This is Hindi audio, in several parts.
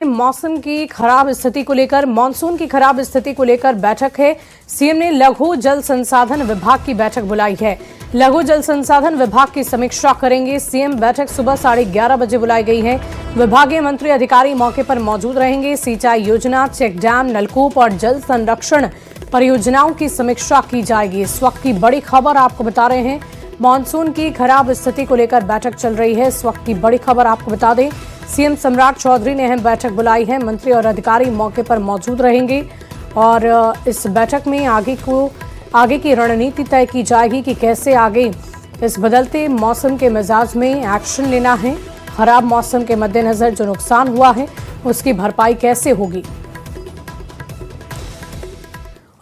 मौसम की खराब स्थिति को लेकर मानसून की खराब स्थिति को लेकर बैठक है। सीएम ने लघु जल संसाधन विभाग की बैठक बुलाई है। लघु जल संसाधन विभाग की समीक्षा करेंगे सीएम। बैठक सुबह 11:30 बजे बुलाई गई है। विभागीय मंत्री अधिकारी मौके पर मौजूद रहेंगे। सिंचाई योजना, चेक डैम, नलकूप और जल संरक्षण परियोजनाओं की समीक्षा की जाएगी। इस वक्त की बड़ी खबर आपको बता रहे हैं, मानसून की खराब स्थिति को लेकर बैठक चल रही है। इस वक्त की बड़ी खबर आपको बता दें, सीएम सम्राट चौधरी ने अहम बैठक बुलाई है। मंत्री और अधिकारी मौके पर मौजूद रहेंगे और इस बैठक में आगे की रणनीति तय की जाएगी कि कैसे आगे इस बदलते मौसम के मिजाज में एक्शन लेना है। खराब मौसम के मद्देनजर जो नुकसान हुआ है उसकी भरपाई कैसे होगी।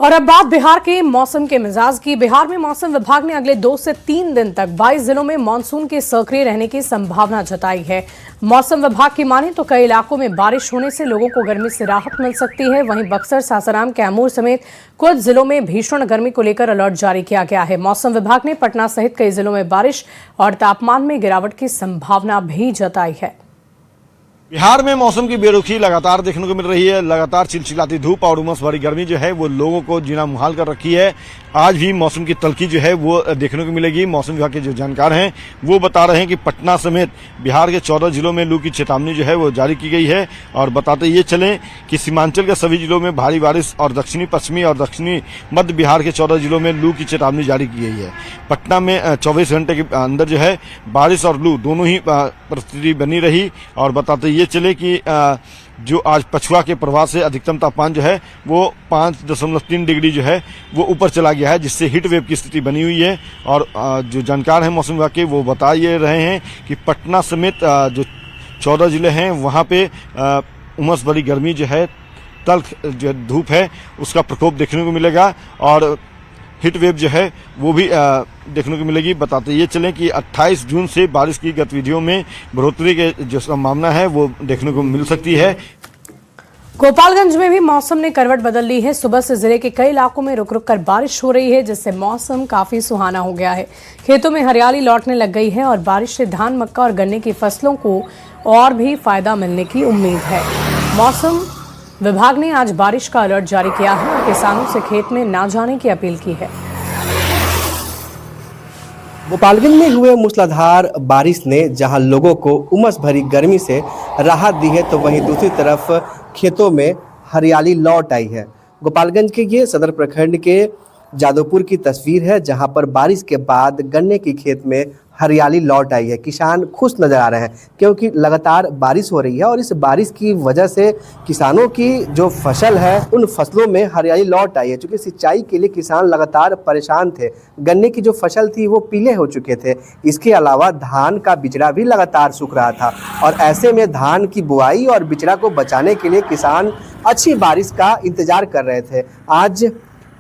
और अब बात बिहार के मौसम के मिजाज की। बिहार में मौसम विभाग ने अगले 2 से 3 दिन तक 22 जिलों में मानसून के सक्रिय रहने की संभावना जताई है। मौसम विभाग की माने तो कई इलाकों में बारिश होने से लोगों को गर्मी से राहत मिल सकती है। वहीं बक्सर, सासाराम, कैमूर समेत कुछ जिलों में भीषण गर्मी को लेकर अलर्ट जारी किया गया है। मौसम विभाग ने पटना सहित कई जिलों में बारिश और तापमान में गिरावट की संभावना भी जताई है। बिहार में मौसम की बेरुखी लगातार देखने को मिल रही है। लगातार चिलचिलाती धूप और उमस भरी गर्मी जो है वो लोगों को जीना मुहाल कर रखी है। आज भी मौसम की तल्खी जो है वो देखने को मिलेगी। मौसम विभाग के जो जानकार हैं वो बता रहे हैं कि पटना समेत बिहार के 14 जिलों में लू की चेतावनी जो है वो जारी की गई है। और बताते ये चलें कि सीमांचल के सभी जिलों में भारी बारिश और दक्षिणी पश्चिमी और दक्षिणी मध्य बिहार के 14 जिलों में लू की चेतावनी जारी की गई है। पटना में 24 घंटे के अंदर जो है बारिश और लू दोनों ही परिस्थिति बनी रही। और बताते ये चले कि जो आज पछुआ के प्रभाव से अधिकतम तापमान जो है वो 5.3 डिग्री जो है वो ऊपर चला गया है, जिससे हीट वेव की स्थिति बनी हुई है। और जो जानकार हैं मौसम विभाग के वो बता ये रहे हैं कि पटना समेत जो 14 जिले हैं वहाँ पे उमस भरी गर्मी जो है, तल्ख जो धूप है उसका प्रकोप देखने को मिलेगा और हीट वेव जो है वो भी देखने को मिलेगी। बताते ये चलें कि 28 जून से बारिश की गतिविधियों में बढ़ोतरी के जो संभावना है वो देखने को मिल सकती है। गोपालगंज में भी मौसम ने करवट बदल ली है। सुबह से जिले के कई इलाकों में रुक रुक कर बारिश हो रही है, जिससे मौसम काफी सुहाना हो गया है। खेतों में हरियाली लौटने लग गई है और बारिश से धान, मक्का और गन्ने की फसलों को और भी फायदा मिलने की उम्मीद है। मौसम विभाग ने आज बारिश का अलर्ट जारी किया है और किसानों से खेत में ना जाने की अपील की है। गोपालगंज में हुए मूसलाधार बारिश ने जहां लोगों को उमस भरी गर्मी से राहत दी है, तो वहीं दूसरी तरफ खेतों में हरियाली लौट आई है। गोपालगंज के ये सदर प्रखंड के जादवपुर की तस्वीर है, जहां पर बारिश के बाद गन्ने की खेत में हरियाली लौट आई है। किसान खुश नजर आ रहे हैं क्योंकि लगातार बारिश हो रही है और इस बारिश की वजह से किसानों की जो फसल है उन फसलों में हरियाली लौट आई है। क्योंकि सिंचाई के लिए किसान लगातार परेशान थे, गन्ने की जो फसल थी वो पीले हो चुके थे। इसके अलावा धान का बिचड़ा भी लगातार सूख रहा था और ऐसे में धान की बुआई और बिचड़ा को बचाने के लिए किसान अच्छी बारिश का इंतजार कर रहे थे। आज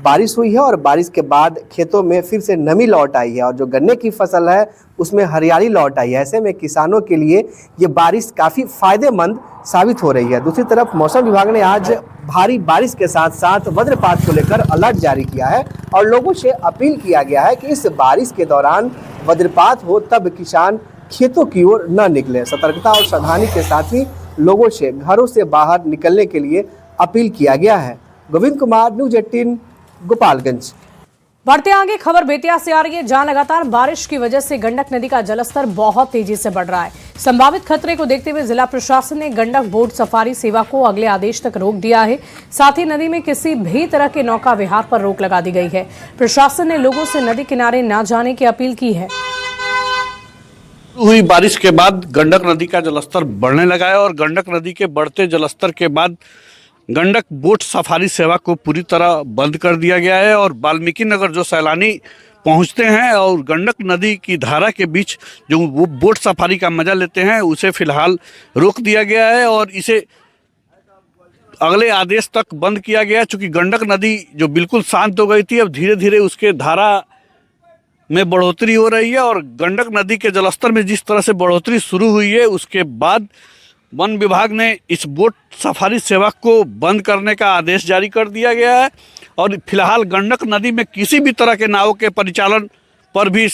बारिश हुई है और बारिश के बाद खेतों में फिर से नमी लौट आई है और जो गन्ने की फसल है उसमें हरियाली लौट आई है। ऐसे में किसानों के लिए ये बारिश काफ़ी फायदेमंद साबित हो रही है। दूसरी तरफ मौसम विभाग ने आज भारी बारिश के साथ साथ वज्रपात को लेकर अलर्ट जारी किया है और लोगों से अपील किया गया है कि इस बारिश के दौरान वज्रपात हो तब किसान खेतों की ओर न निकले। सतर्कता और सावधानी के साथ ही लोगों से घरों से बाहर निकलने के लिए अपील किया गया है। गोविंद कुमार, न्यूज़ 18, गोपालगंज। बढ़ते आगे खबर बेतिया से आ रही है, जहां लगातार बारिश की वजह से गंडक नदी का जलस्तर बहुत तेजी से बढ़ रहा है। संभावित खतरे को देखते हुए जिला प्रशासन ने गंडक बोट सफारी सेवा को अगले आदेश तक रोक दिया है। साथ ही नदी में किसी भी तरह के नौका विहार पर रोक लगा दी गई है। प्रशासन ने लोगों से नदी किनारे न जाने की अपील की है। हुई बारिश के बाद गंडक नदी का जलस्तर बढ़ने लगा है और गंडक नदी के बढ़ते जलस्तर के बाद गंडक बोट सफारी सेवा को पूरी तरह बंद कर दिया गया है और वाल्मीकि नगर जो सैलानी पहुंचते हैं और गंडक नदी की धारा के बीच जो वो बोट सफारी का मजा लेते हैं उसे फिलहाल रोक दिया गया है और इसे अगले आदेश तक बंद किया गया है। चूँकि गंडक नदी जो बिल्कुल शांत हो गई थी, अब धीरे धीरे उसके धारा में बढ़ोतरी हो रही है और गंडक नदी के जलस्तर में जिस तरह से बढ़ोतरी शुरू हुई है उसके बाद वन विभाग ने इस बोट सफारी सेवा को बंद करने का आदेश जारी कर दिया गया है और फिलहाल गंडक नदी में किसी भी तरह के नावों के परिचालन पर भी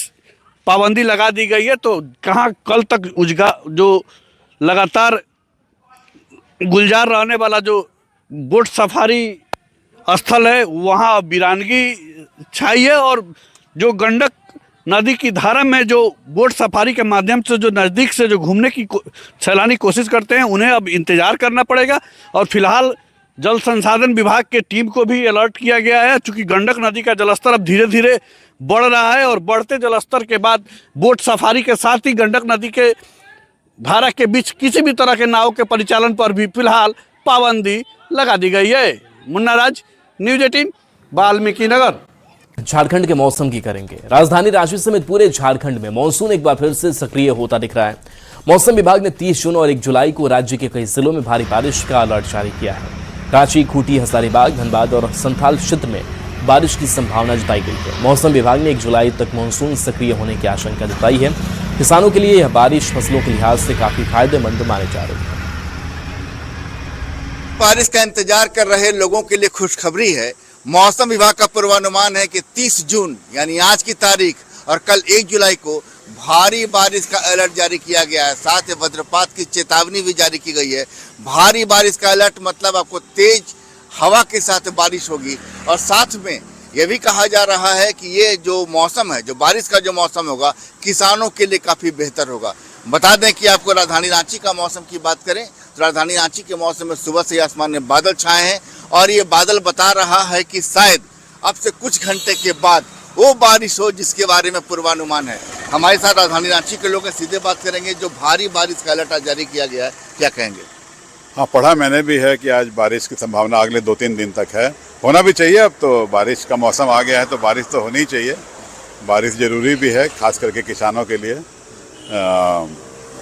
पाबंदी लगा दी गई है। तो कहाँ कल तक जो लगातार गुलजार रहने वाला जो बोट सफारी स्थल है वहाँ वीरानगी छाई है, और जो गंडक नदी की धारा में जो बोट सफारी के माध्यम से जो नज़दीक से जो घूमने की सैलानी कोशिश करते हैं उन्हें अब इंतज़ार करना पड़ेगा। और फिलहाल जल संसाधन विभाग के टीम को भी अलर्ट किया गया है, चूँकि गंडक नदी का जलस्तर अब धीरे धीरे बढ़ रहा है, और बढ़ते जलस्तर के बाद बोट सफारी के साथ ही गंडक नदी के धारा के बीच किसी भी तरह के नाव के परिचालन पर भी फिलहाल पाबंदी लगा दी गई है। मुन्ना राज, न्यूज़ 18, वाल्मीकि नगर। झारखंड के मौसम की करेंगे। राजधानी रांची समेत पूरे झारखंड में मॉनसून एक बार फिर से सक्रिय होता दिख रहा है। मौसम विभाग ने 30 जून और 1 जुलाई को राज्य के कई जिलों में भारी बारिश का अलर्ट जारी किया है। रांची, खूंटी, हजारीबाग, धनबाद और संथाल क्षेत्र में बारिश की संभावना जताई गई है। मौसम विभाग ने 1 जुलाई तक मॉनसून सक्रिय होने की आशंका जताई है। किसानों के लिए यह बारिश फसलों के लिहाज से काफी फायदेमंद मानी जा रही है। बारिश का इंतजार कर रहे लोगों के लिए खुशखबरी है। मौसम विभाग का पूर्वानुमान है कि 30 जून यानी आज की तारीख और कल 1 जुलाई को भारी बारिश का अलर्ट जारी किया गया है। साथ ही वज्रपात की चेतावनी भी जारी की गई है। भारी बारिश का अलर्ट मतलब आपको तेज हवा के साथ बारिश होगी, और साथ में यह भी कहा जा रहा है कि ये जो मौसम है, जो बारिश का जो मौसम होगा, किसानों के लिए काफ़ी बेहतर होगा। बता दें कि आपको राजधानी रांची का मौसम की बात करें तो राजधानी रांची के मौसम में सुबह से आसमान में बादल छाए हैं, और ये बादल बता रहा है कि शायद अब से कुछ घंटे के बाद वो बारिश हो जिसके बारे में पूर्वानुमान है। हमारे साथ राजधानी रांची के लोग सीधे बात करेंगे। जो भारी बारिश का अलर्ट आज जारी किया गया है, क्या कहेंगे? हाँ, पढ़ा मैंने भी है कि आज बारिश की संभावना अगले 2-3 दिन तक है। होना भी चाहिए। अब तो बारिश का मौसम आ गया है तो बारिश तो होनी ही चाहिए। बारिश ज़रूरी भी है, खास करके किसानों के लिए,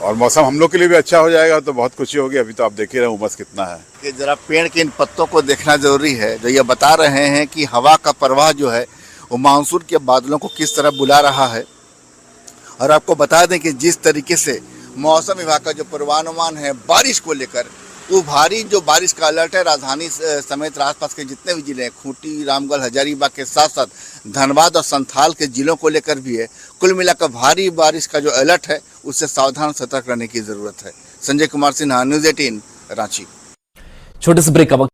और मौसम हम लोग के लिए भी अच्छा हो जाएगा तो बहुत खुशी होगी। अभी तो आप देख ही रहे उमस कितना है कि जरा पेड़ के इन पत्तों को देखना जरूरी है, जो ये बता रहे हैं कि हवा का प्रवाह जो है वो मानसून के बादलों को किस तरह बुला रहा है। और आपको बता दें कि जिस तरीके से मौसम विभाग का जो पूर्वानुमान है बारिश को लेकर, वो भारी जो बारिश का अलर्ट है राजधानी समेत आसपास के जितने भी जिले हैं, खूंटी, रामगढ़, हजारीबाग के साथ साथ धनबाद और संथाल के जिलों को लेकर भी है। कुल मिलाकर भारी बारिश का जो अलर्ट है उससे सावधान सतर्क रहने की जरूरत है। संजय कुमार सिन्हा, न्यूज़ 18, रांची। छोटे से ब्रेक का वक्त